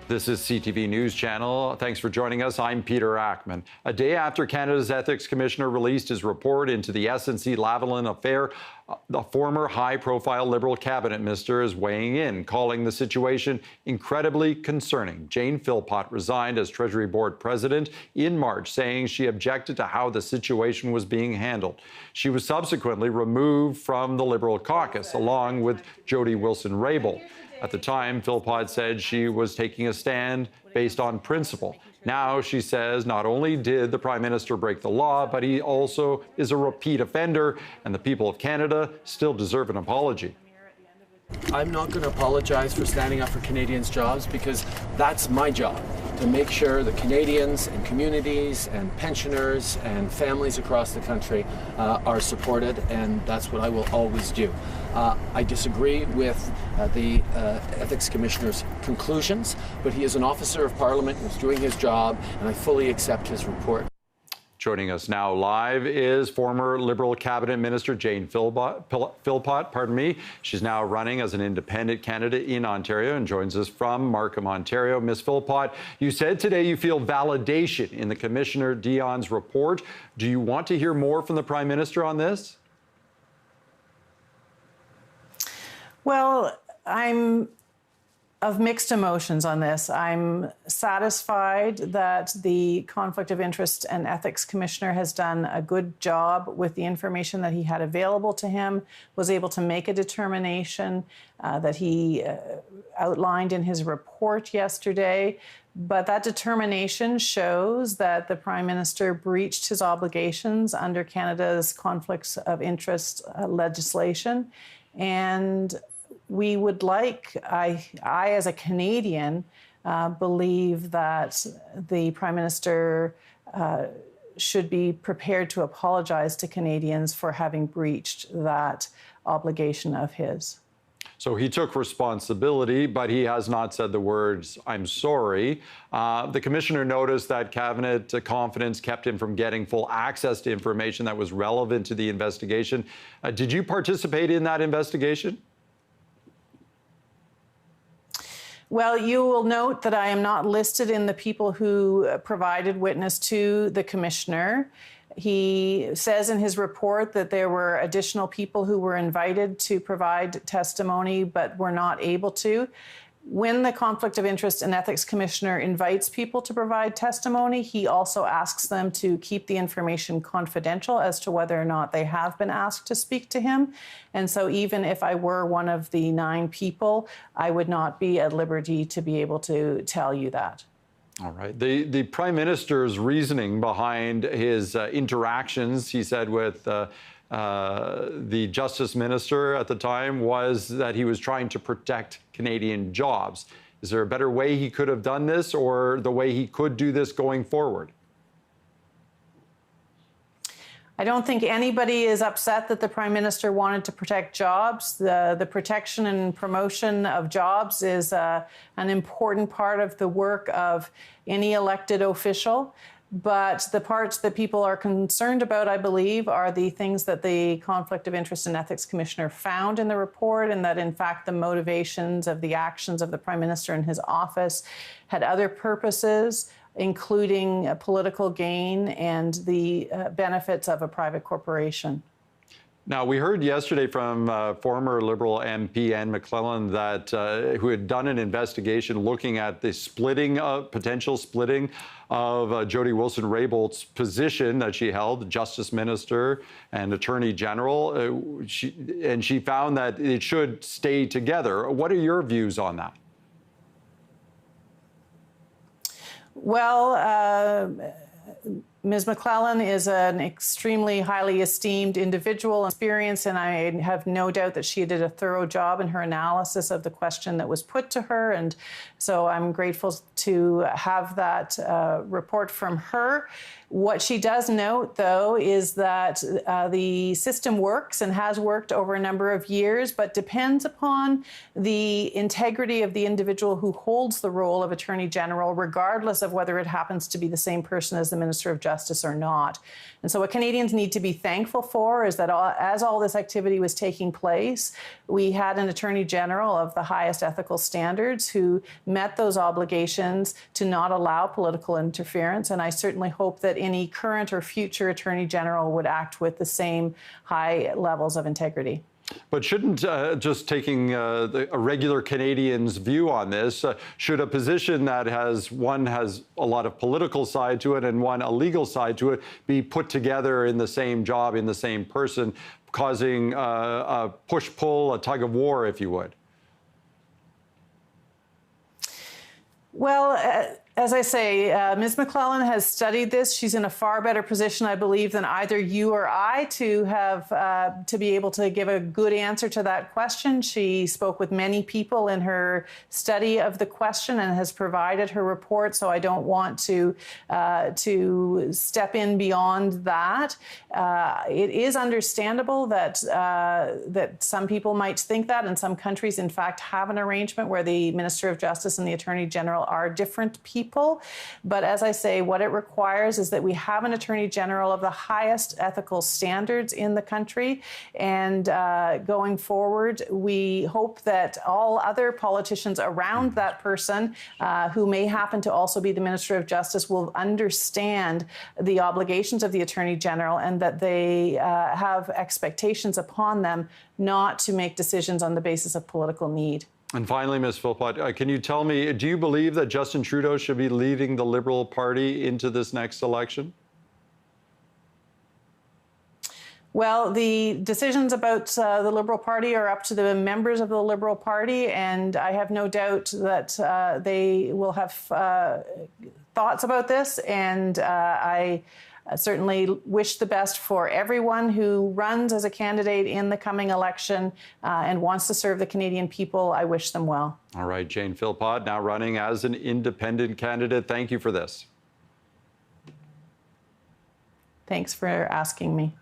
This is CTV News Channel. Thanks for joining us. I'm Peter Ackman. A day after Canada's Ethics Commissioner released his report into the SNC-Lavalin affair, the former high-profile Liberal cabinet minister is weighing in, calling the situation incredibly concerning. Jane Philpott resigned as Treasury Board president in March, saying she objected to how the situation was being handled. She was subsequently removed from the Liberal caucus, along with Jody Wilson-Raybould. At the time, Philpott said she was taking a stand based on principle. Now she says not only did the Prime Minister break the law, but he also is a repeat offender, and the people of Canada still deserve an apology. I'm not going to apologize for standing up for Canadians' jobs, because that's my job, to make sure that Canadians and communities and pensioners and families across the country are supported, and that's what I will always do. I disagree with the Ethics Commissioner's conclusions, but he is an officer of Parliament who's doing his job, and I fully accept his report. Joining us now live is former Liberal Cabinet Minister Jane Philpott. She's now running as an independent candidate in Ontario and joins us from Markham, Ontario. Ms. Philpott, you said today you feel validation in the Commissioner Dion's report. Do you want to hear more from the Prime Minister on this? Well, I'm of mixed emotions on this. I'm satisfied that the Conflict of Interest and Ethics Commissioner has done a good job with the information that he had available to him, was able to make a determination that he outlined in his report yesterday. But that determination shows that the Prime Minister breached his obligations under Canada's Conflicts of Interest legislation. And we would like, I as a Canadian, believe that the Prime Minister should be prepared to apologize to Canadians for having breached that obligation of his. So he took responsibility, but he has not said the words, "I'm sorry." The Commissioner noticed that Cabinet confidence kept him from getting full access to information that was relevant to the investigation. Did you participate in that investigation? Well, you will note that I am not listed in the people who provided witness to the Commissioner. He says in his report that there were additional people who were invited to provide testimony but were not able to. When the Conflict of Interest and Ethics Commissioner invites people to provide testimony, he also asks them to keep the information confidential as to whether or not they have been asked to speak to him. And so even if I were one of the 9 people, I would not be at liberty to be able to tell you that. All right. The Prime Minister's reasoning behind his interactions, he said, with the Justice Minister at the time was that he was trying to protect Canadian jobs. Is there a better way he could have done this, or the way he could do this going forward? I don't think anybody is upset that the Prime Minister wanted to protect jobs. The protection and promotion of jobs is an important part of the work of any elected official. But the parts that people are concerned about, I believe, are the things that the Conflict of Interest and Ethics Commissioner found in the report, and that, in fact, the motivations of the actions of the Prime Minister and his office had other purposes, including political gain and the benefits of a private corporation. Now, we heard yesterday from former Liberal MP Anne McClellan that who had done an investigation looking at the potential splitting of Jody Wilson-Raybould's position that she held, Justice Minister and Attorney General. She found that it should stay together. What are your views on that? Well, Ms. McClellan is an extremely highly esteemed individual and experience, and I have no doubt that she did a thorough job in her analysis of the question that was put to her. And so I'm grateful to have that report from her. What she does note, though, is that the system works and has worked over a number of years, but depends upon the integrity of the individual who holds the role of Attorney General, regardless of whether it happens to be the same person as the Minister of Justice or not. And so what Canadians need to be thankful for is that as all this activity was taking place, we had an Attorney General of the highest ethical standards who met those obligations to not allow political interference. And I certainly hope that any current or future Attorney General would act with the same high levels of integrity. But shouldn't, just taking a regular Canadian's view on this, should a position that has a lot of political side to it and one a legal side to it be put together in the same job, in the same person, causing a push-pull, a tug-of-war, if you would? Well, as I say, Ms. McClellan has studied this. She's in a far better position, I believe, than either you or I to have to be able to give a good answer to that question. She spoke with many people in her study of the question and has provided her report. So I don't want to step in beyond that. It is understandable that that some people might think that, and some countries, in fact, have an arrangement where the Minister of Justice and the Attorney General are different people. But as I say, what it requires is that we have an Attorney General of the highest ethical standards in the country. And going forward, we hope that all other politicians around that person, who may happen to also be the Minister of Justice, will understand the obligations of the Attorney General and that they have expectations upon them not to make decisions on the basis of political need. And finally, Ms. Philpott, can you tell me, do you believe that Justin Trudeau should be leading the Liberal Party into this next election? Well, the decisions about the Liberal Party are up to the members of the Liberal Party, and I have no doubt that they will have thoughts about this, and I certainly wish the best for everyone who runs as a candidate in the coming election and wants to serve the Canadian people. I wish them well. All right, Jane Philpott, now running as an independent candidate. Thank you for this. Thanks for asking me.